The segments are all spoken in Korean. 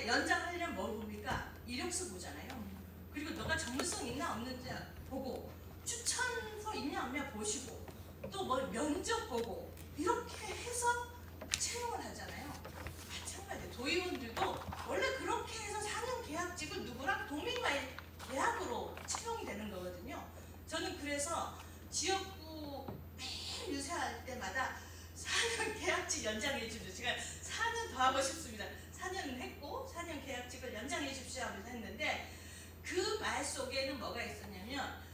연장하려면 뭘 봅니까? 이력서 보잖아요. 그리고 너가 전문성 있나 없는지 보고 추천서 있냐 없냐 보시고 또 뭐 면접 보고 이렇게 해서 채용을 하잖아요. 마찬가지예요. 도의원들도 원래 그렇게 해서 4년 계약직을 누구랑 도민과의 계약으로 채용이 되는 거거든요. 저는 그래서 지역구 매일 유세할 때마다 4년 계약직 연장해 주십시오. 제가 4년 더 하고 싶습니다. 4년은 했고 4년 계약직을 연장해 주십시오 하면서 했는데 그 말 속에는 뭐가 있었냐면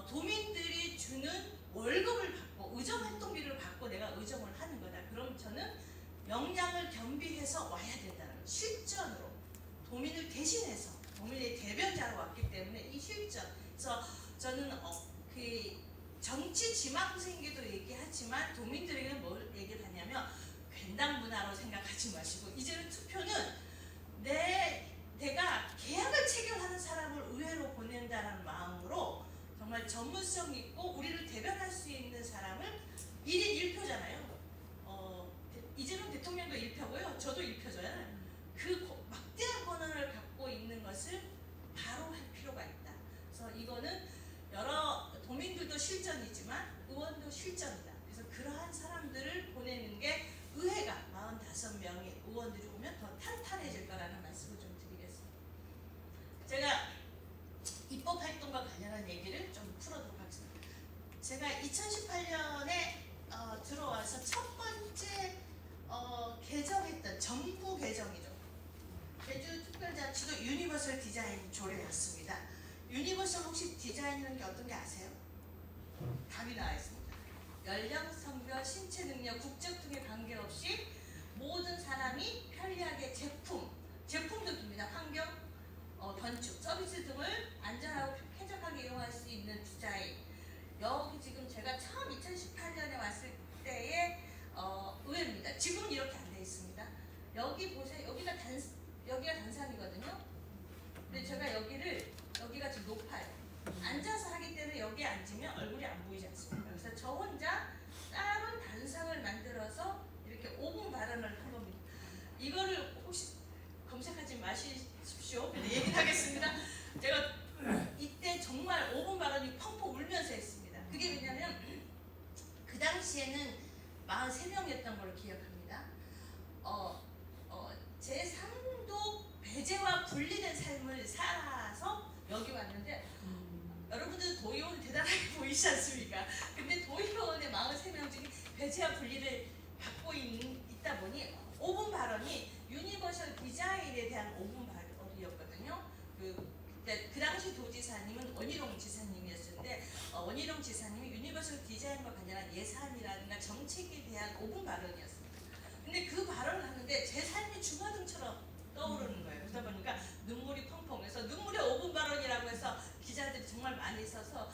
도민들이 주는 월급을 받고 의정활동비를 받고 내가 의정을 하는 거다. 그럼 저는 역량을 겸비해서 와야 된다는 거예요. 실전으로 도민을 대신해서 도민의 대변자로 왔기 때문에 이 실전. 그래서 저는 그 정치 지망생계도 얘기하지만 도민들에게는 뭘 얘기하냐면 괜당 문화로 생각하지 마시고 이제는 투표는 내가 계약을 체결하는 사람을 의회로 보낸다는 마음으로 정말 전문성 있고 우리를 대변할 수 있는 사람을 1인 1표잖아요. 이재명 대통령도 1표고요. 저도 1표잖아요. 그 막대한 권한을 갖고 있는 것을 바로 할 필요가 있다. 그래서 이거는 여러 도민들도 실전이지만 의원도 실전이다. 그래서 그러한 사람들을 보내는 게 의회가 45명의 의원들이 오면 더 탄탄해질 거라는 말씀을 좀 드리겠습니다. 제가 입법 활동과 관련한 얘기를 좀 풀어도록 하겠습니다. 제가 2018년에 들어와서 첫 번째 개정했던 정부 개정이죠. 제주특별자치도 유니버설 디자인 조례였습니다. 유니버설 혹시 디자인이라는 게 어떤 게 아세요? 답이 나와 있습니다. 연령, 성별, 신체 능력, 국적 등에 관계없이 모든 사람이 편리하게 제품도 깁니다. 환경, 건축, 서비스 등을 안전하고 쾌적하게 이용할 수 있는 디자인. 여기 지금 제가 처음 2018년에 왔을 때의 의회입니다. 지금은 이렇게 안 돼 있습니다. 여기 보세요. 여기가 단상이거든요. 근데 제가 여기가 지금 높아요. 앉아서 하기 때문에 여기에 앉으면 얼굴이 안 보이지 않습니까? 그래서 저 혼자 따로 단상을 만들어서 이렇게 5분 발언을 한 겁니다. 이거를 혹시 검색하지 마십시오. 근데 얘기를 하겠습니다. 제가 이때 정말 5분 발언이 펑펑 울면서 했습니다. 그게 왜냐면 그 당시에는 43명이었던 걸로 기억합니다. 제3도 배제와 분리된 삶을 살아서 여기 왔는데 여러분들 도의원 대단하게 보이지 않습니까? 근데 도의원의 43명 중에 배제와 분리를 받고 있다 보니 5분 발언이 유니버설 디자인에 대한 5분 발언이었거든요. 그 당시 도지사님은 원희룡 지사님이었는데 원희룡 지사님이 유니버설 디자인과 관련한 예산이라든가 정책에 대한 5분 발언이었습니다. 근데 그 발언을 하는데 제 삶이 주마등처럼 떠오르는 거예요. 그러다 보니까 눈물이 펑펑 해서 눈물의 5분 발언이라고 해서 기자들이 정말 많이 써서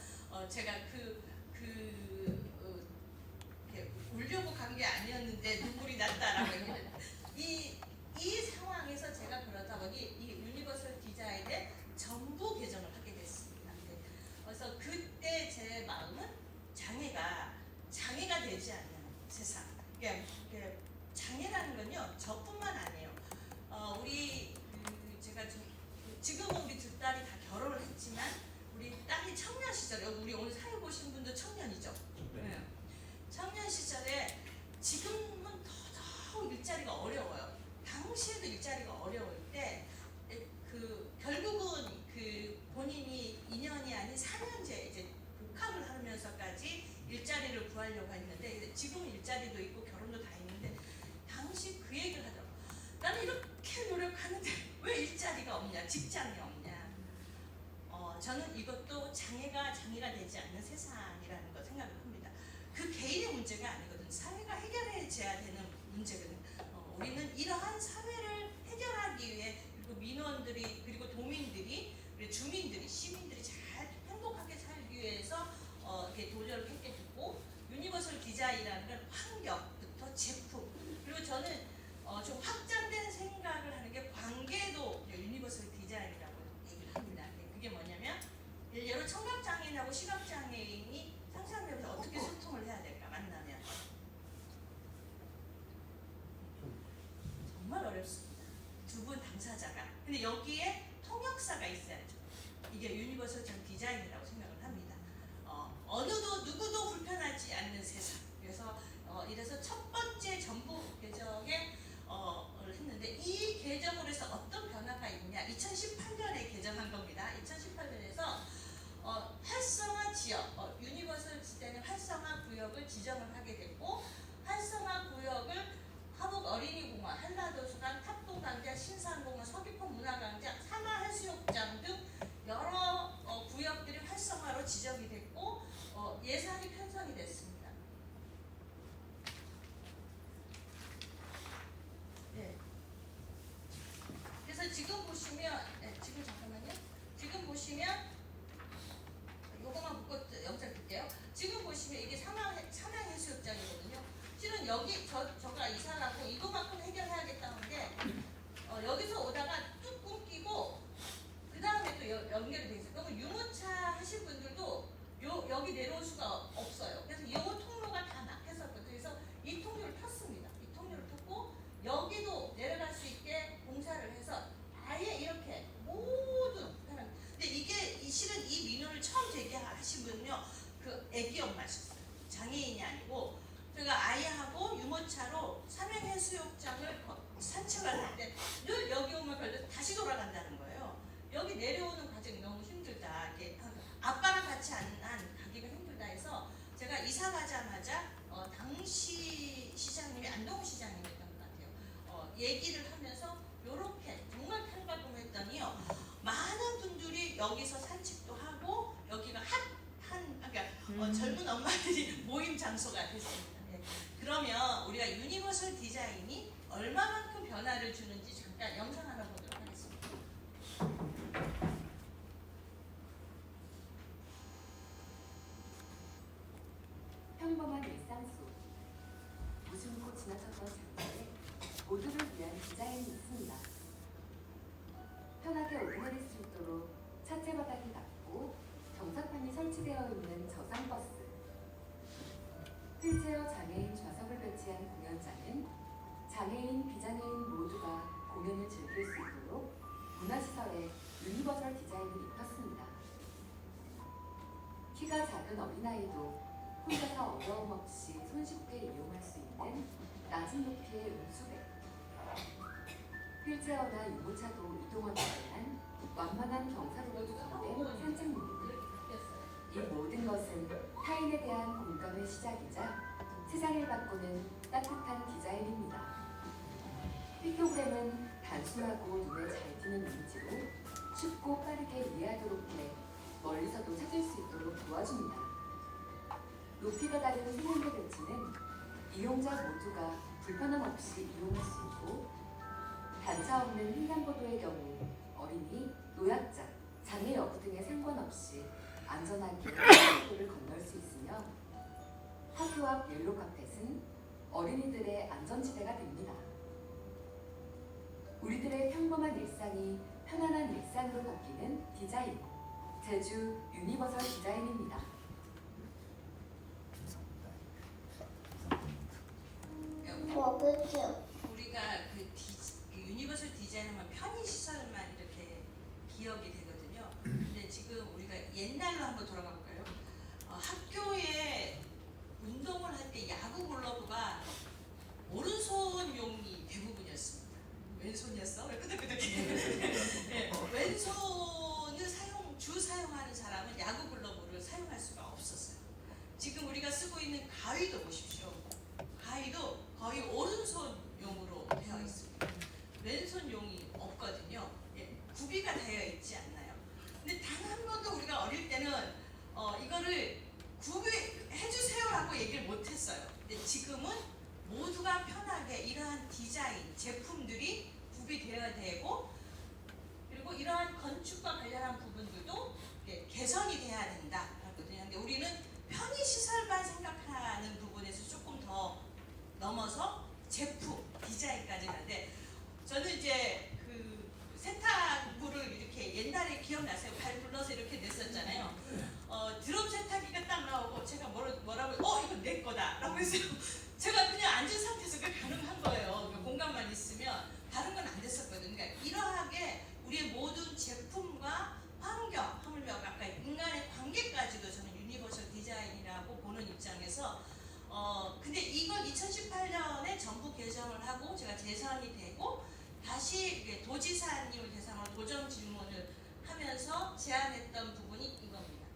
제가 울려고 간 게 아니었는데 눈물이 났다라고 얘기했는데 이 상황에서 제가 그러다 보니 이 유니버설 디자인의 전부 개정을 하게 됐습니다. 네. 그래서 그때 제 마음은 장애가 되지 않는 세상. 장애라는 건요 저뿐만 아니에요. 제가 지금은 우리 두 딸이 다 결혼을 했지만 우리 딸이 청년 시절에 우리 오늘 사회 보신 분도 청년이죠. 네. 청년 시절에 지금은 더더욱 일자리가 어려워요. 당시에도 일자리가 어려울 때 결국은 본인이 2년이 아닌 4년째 이제 복학을 하면서까지 일자리를 구하려고 했는데 지금은 일자리도 있고 결혼도 다 있는데 당시 그 얘기를 하더라고요. 나는 이렇게 노력하는데 왜 일자리가 없냐, 직장이 없냐. 저는 이것도 장애가 되지 않는 세상이라는 거 생각을 합니다. 그 개인의 문제가 아니거든. 사회가 해결해줘야 되는 문제거든. 우리는 이러한 사회를 해결하기 위해 그리고 민원들이 그리고 도민들이 그리고 주민들이 시민들이 잘 행복하게 살기 위해서 이렇게 도전을 했게 됐고 유니버설 디자인이라는 건 환경부터 제품 그리고 저는 좀 확장된 생각을 하는 게 관계도 유니버설 디자인이라고 얘기를 합니다. 그게 뭐냐면 예로 청각장애인하고 시각장애인이 상상력에서 어떻게 소통을 해야 될까 만나면 정말 어렵습니다. 두 분 당시 당사자가. 근데 여기에 통역사가 있어야죠. 이게 유니버설적 디자인이라고 생각을 합니다. 어느도 누구도 불편하지 않는 세상. 그래서 이래서 첫 번째 전북 개정에 했는데 이 개정으로 해서 어떤 변화가 있냐? 2018년에 개정한 겁니다. 2018년에서 활성화 지역, 유니버설 지대는 활성화 구역을 지정을 하게 됐고, 활성화 구역을 화북 어린이공원, 한라도서관, 탑동강자, 신산공원, 서귀포 문화광장, 삼화해수욕장 등 여러 구역들이 활성화로 지정이 됐고 예산이 편성이 됐습니다. 네. 그래서 지금 보시면, 지금 잠깐만요. 지금 보시면 요거만 묶고 영상 볼게요. 지금 보시면 이게 삼양해수욕장이거든요. 실은 여기 저가 이사 가고 이거만큼 해결해야겠다는 게 여기서 오다가 뚝 끊기고 그 다음에 또 연결이 돼 있어요. 그러면 유모차 하실 분들도 여기 내려올 수가 없어요. 그래서 이 통로가 다 막혔었거든요. 그래서 이 통로를 폈습니다. 이 통로를 폈고 여기도 내려갈 수 있게 공사를 해서 아예 이렇게 모든 사람. 근데 이게 실은 이 민원을 처음 제기하신 분은요, 그 애기 엄마셨어요. 장애인이 아니고. 제가 아이하고 유모차로 삼양해수욕장을 산책을 할 때 늘 여기 오면 걸려서 다시 돌아간다는 거예요. 여기 내려오는 과정이 너무 힘들다. 이렇게 아빠랑 같이 안 가기가 힘들다 해서 제가 이사 가자마자 당시 시장님이 안동훈 시장님이었던 것 같아요. 얘기를 하면서 이렇게 정말 탈바꿈했더니요, 많은 분들이 여기서 산책도 하고 여기가 그러니까 젊은 엄마들이 모임 장소가 됐습니다. 그러면 우리가 유니버설 디자인이 얼마만큼 변화를 주는지 잠깐 영상 하나 보도록 하겠습니다. 평범한 일상 속 무심코 지나쳤던 장소에 모두를 위한 디자인이 있습니다. 편하게 오르내릴 수 있도록 차체 바닥이 낮고 경사판이 설치되어 있는 저상버스, 휠체어 장애인 좌석을 배치한 공연장은 장애인, 비장애인 모두가 공연을 즐길 수 있도록 문화시설에 유니버설 디자인을 입혔습니다. 키가 작은 어린아이도 혼자서 어려움 없이 손쉽게 이용할 수 있는 낮은 높이의 음수백, 휠체어나 유모차도 이동하기 위한 완만한 경사로를 구성된 산책로입니다. 이 모든 것은 타인에 대한 공감의 시작이자 세상을 바꾸는 따뜻한 디자인입니다. 픽토그램은 단순하고 눈에 잘 띄는 이미지로 쉽고 빠르게 이해하도록 해 멀리서도 찾을 수 있도록 도와줍니다. 높이가 다른 수면대 배치는 이용자 모두가 불편함 없이 이용할 수 있고, 단차 없는 횡단보도의 경우 어린이, 노약자, 장애 여부 등에 상관없이 안전하게 횡단보도를 건널 수 있으며, 학교 앞 옐로 카펫은 어린이들의 안전지대가 됩니다. 우리들의 평범한 일상이 편안한 일상으로 바뀌는 디자인, 제주 유니버설 디자인입니다. 우리가 그 유니버설 디자인하면 편의시설만 이렇게 기억이 되거든요. 근데 지금 우리가 옛날로 한번 돌아가 볼까요? 학교에 운동을 할 때 야구 글러브가 오른손용이 대부분이었습니다. 왼손이었어? 왜 끄덕끄덕해? 네, 왼손을 주 사용하는 사람은 야구 글러브를 사용할 수가 없었어요. 지금 우리가 쓰고 있는 가위도 보십시오. 가위도 거의 오른손용으로 되어 있습니다. 왼손용이 없거든요. 구비가 되어 있지 않나요? 근데 단 한 번도 우리가 어릴 때는 이거를 구비해주세요라고 얘기를 못했어요. 근데 지금은 모두가 편하게 이러한 디자인, 제품들이 구비되어야 되고, 그리고 이러한 건축과 관련한 부분들도 개선이 돼야 된다. 근데 우리는 편의시설만 생각하는 부분에서 조금 더 넘어서 제품, 디자인까지 가는데, 저는 이제 그 세탁물을 이렇게 옛날에 기억나세요? 발 불러서 이렇게 냈었잖아요. 드럼 세탁기가 딱 나오고 제가 뭐라고 이거 내 거다 라고 해서 제가 그냥 앉은 상태에서 그게 가능한 거예요. 그 공간만 있으면 다른 건 안 됐었거든요. 그러니까 이러한 이게 도지사님을 대상으로 도정 질문을 하면서 제안했던 부분이 이겁니다.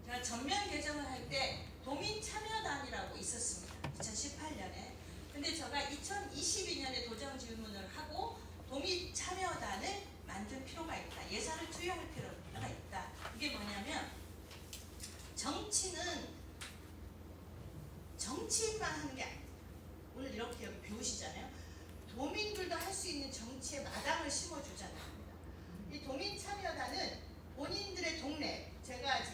제가 전면 개정을 할 때 도민 참여단이라고 있었습니다. 2018년에. 근데 제가 2022년에 도정 질문을 하고 도민 참여단을 만들 필요가 있다. 예산을 투여할 필요가 있다. 이게 뭐냐면 정치는 정치인만 하는 게 아니에요. 오늘 이렇게 여기 배우시잖아요. 도민들도 할 수 있는 정치의 마당을 심어주잖아요. 이 도민 참여단은 본인들의 동네, 제가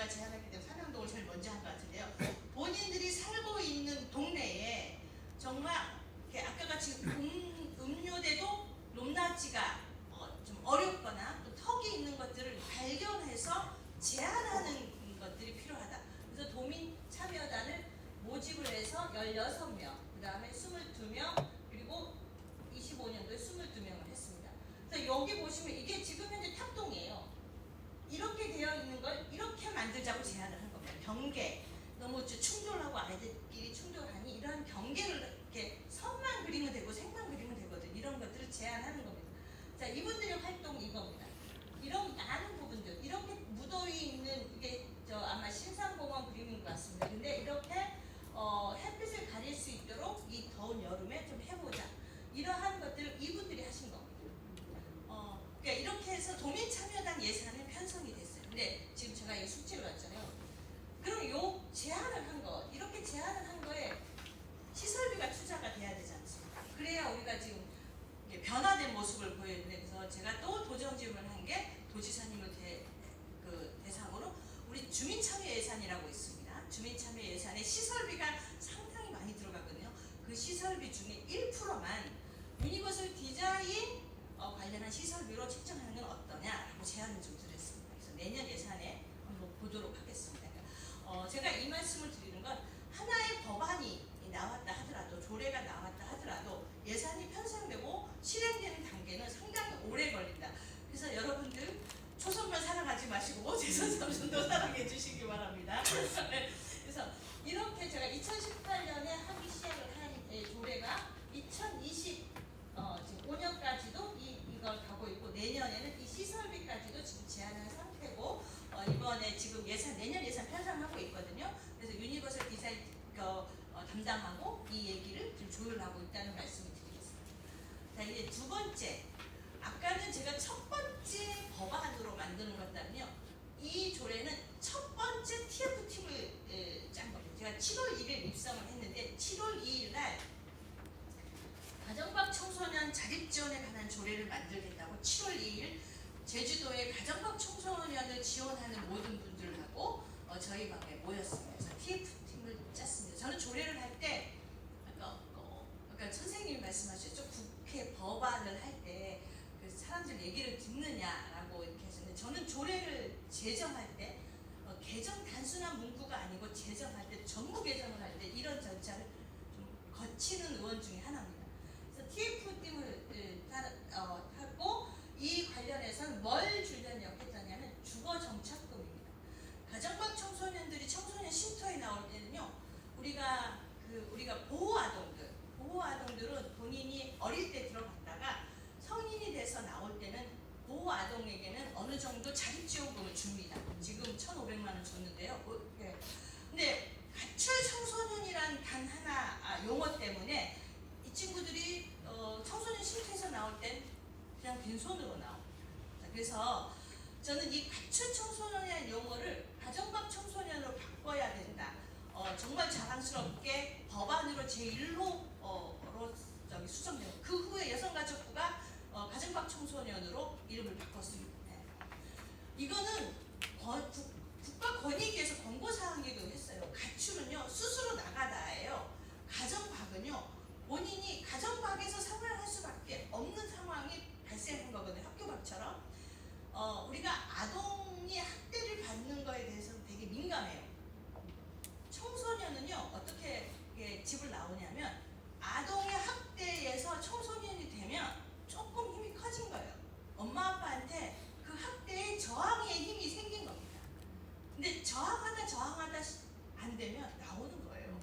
제안했기 때문에 삼양동을 제일 먼저 한 것 같은데요. 본인들이 살고 있는 동네에 정말 아까 같이 음료대도 높낮이가 좀 어렵거나 또 턱이 있는 것들을 발견해서 제안하는 것들이 필요하다. 그래서 도민 참여단을 모집을 해서 16명, 그 다음에 22명, 그리고 25년도에 22명을 했습니다. 그래서 여기 보시면 이게 지금 현재 탑동이에요. 이렇게 되어 있는 걸 이렇게 만들자고 제안을 한 겁니다. 경계, 너무 충돌하고 아이들끼리 충돌하니 이런 경계를 이렇게 선만 그리면 되고 색만 그리면 되거든. 이런 것들을 제안하는 겁니다. 자, 이분들의 활동이 이겁니다. 이런 많은 부분들, 이렇게 무더위 있는 이게 아마 신상공원 그림인 것 같습니다. 근데 이렇게 햇빛을 가릴 수 있도록 이 더운 여름에 좀 해보자. 이러한 것들을 이분들이 하신 겁니다. 그러니까 이렇게 해서 도민 참여단 예산이 편성이 됐어요. 근데 지금 제가 이 숙제를 왔잖아요. 그럼 요 제안을 한 거, 이렇게 제안을 한 거에 시설비가 투자가 돼야 되지 않습니까? 그래야 우리가 지금 변화된 모습을 보여주는데, 그래서 제가 또 도정 질문을 한 게 도지사님을 대상으로 우리 주민참여 예산이라고 있습니다. 주민참여 예산에 시설비가 상당히 많이 들어가거든요. 그 시설비 중에 1%만 유니버설 디자인 관련한 시설비로 책정하는 건 어떠냐라고 제안을 좀 드렸습니다. 그래서 내년 예산에 한번 보도록 하겠습니다. 제가 이 말씀을 드리는 건 하나의 법안이 나왔다 하더라도, 조례가 나왔다 하더라도 예산이 편성되고 실행되는 단계는 상당히 오래 걸린다. 그래서 여러분들 초선만 사랑하지 마시고 재선 삼선도 사랑해 주시기 바랍니다. 그래서 이렇게 제가 2018년에 하기 시작을 한 조례가 2020 지금 5년까지도 이걸 가고 있고, 내년에는 이 시설비까지도 지금 제안한 상태고, 이번에 지금 내년 예산 편성하고 있거든요. 그래서 유니버설 디자인 담당하고 이 얘기를 지금 조율하고 있다는 말씀을 드리겠습니다. 자, 이제 두 번째, 아까는 제가 첫 번째 법안으로 만드는 것다면요, 이 조례는 첫 번째 TF팀을 짠 겁니다. 제가 7월 1일 입성을 했는데 7월 2일 날 가정박 청소년 자립지원에 관한 조례를 만들겠다고 7월 2일 제주도의 가정박 청소년을 지원하는 모든 분들하고 저희 방에 모였습니다. 그래서 TF팀을 짰습니다. 저는 조례를 할 때 아까 선생님이 말씀하셨죠. 국회 법안을 할 때 그 사람들 얘기를 듣느냐라고 이렇게 하셨는데, 저는 조례를 제정할 때 개정 단순한 문구가 아니고 제정할 때, 정부 개정을 할 때 이런 절차를 좀 거치는 의원 중에 하나입니다. 그래서 TF팀을 하고 이 관련해서는 뭘 주려고 했더냐면 주거정착금입니다. 가정박 청소년들이 청소년 쉼터에 나올 때는요, 우리가 보호아동들은 본인이 어릴 때 들어갔다가 성인이 돼서 나올 때는 보호아동에게는 어느 정도 자립지원금을 줍니다. 지금 1,500만 원 줬는데요. 근데 가출 청소년이란 단 하나 용어 때문에 이 친구들이 청소년 쉼터에서 나올 땐 그냥 빈손으로 나옵니다. 그래서 저는 이 가출 청소년이라는 용어를 가정박 청소년으로 바꿔야 된다. 정말 자랑스럽게 법안으로 제1호 수정되고, 그 후에 여성가족부가 가정박 청소년으로 이름을 바꿨습니다. 이거는 국가권익위에서 권고사항이기도 했어요. 가출은요, 스스로 나가다예요. 가정박은요, 본인이 가정박에서 생활할 수밖에 없는 상황이 발생한 거거든요. 학교박처럼. 우리가 아동이 학대를 받는 거에 대해서는 되게 민감해요. 청소년은요, 어떻게 집을 나오냐면, 아동의 학대에서 청소년이 되면 조금 힘이 커진 거예요. 엄마 아빠한테 그 학대에 저항의 힘이 생긴 겁니다. 근데 저항하다 안 되면 나오는 거예요.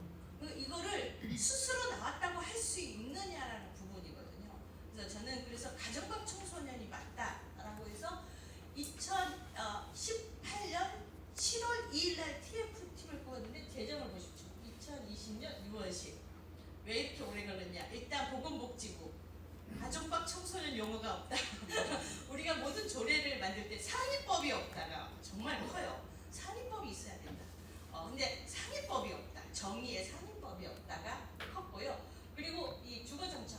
이거를 스스로 나왔다고 할 수 있느냐라는 부분이거든요. 그래서 저는 그래서 가정방 청소년이 맞다라고 해서 2018년 7월 2일 날 TF팀을 뽑았는데 재정을 보십시오. 2020년 6월 10일. 왜 이렇게 오래 걸렸냐? 일단 보건복지부 가정방 청소년 용어가 없다. 우리가 모든 조례를 만들 때 상위법이 없다가 정말 커요. 상위법이 있어야 된다. 근데 상위법이 없다. 정의의 상위법이 없다가 컸고요. 그리고 이 주거정책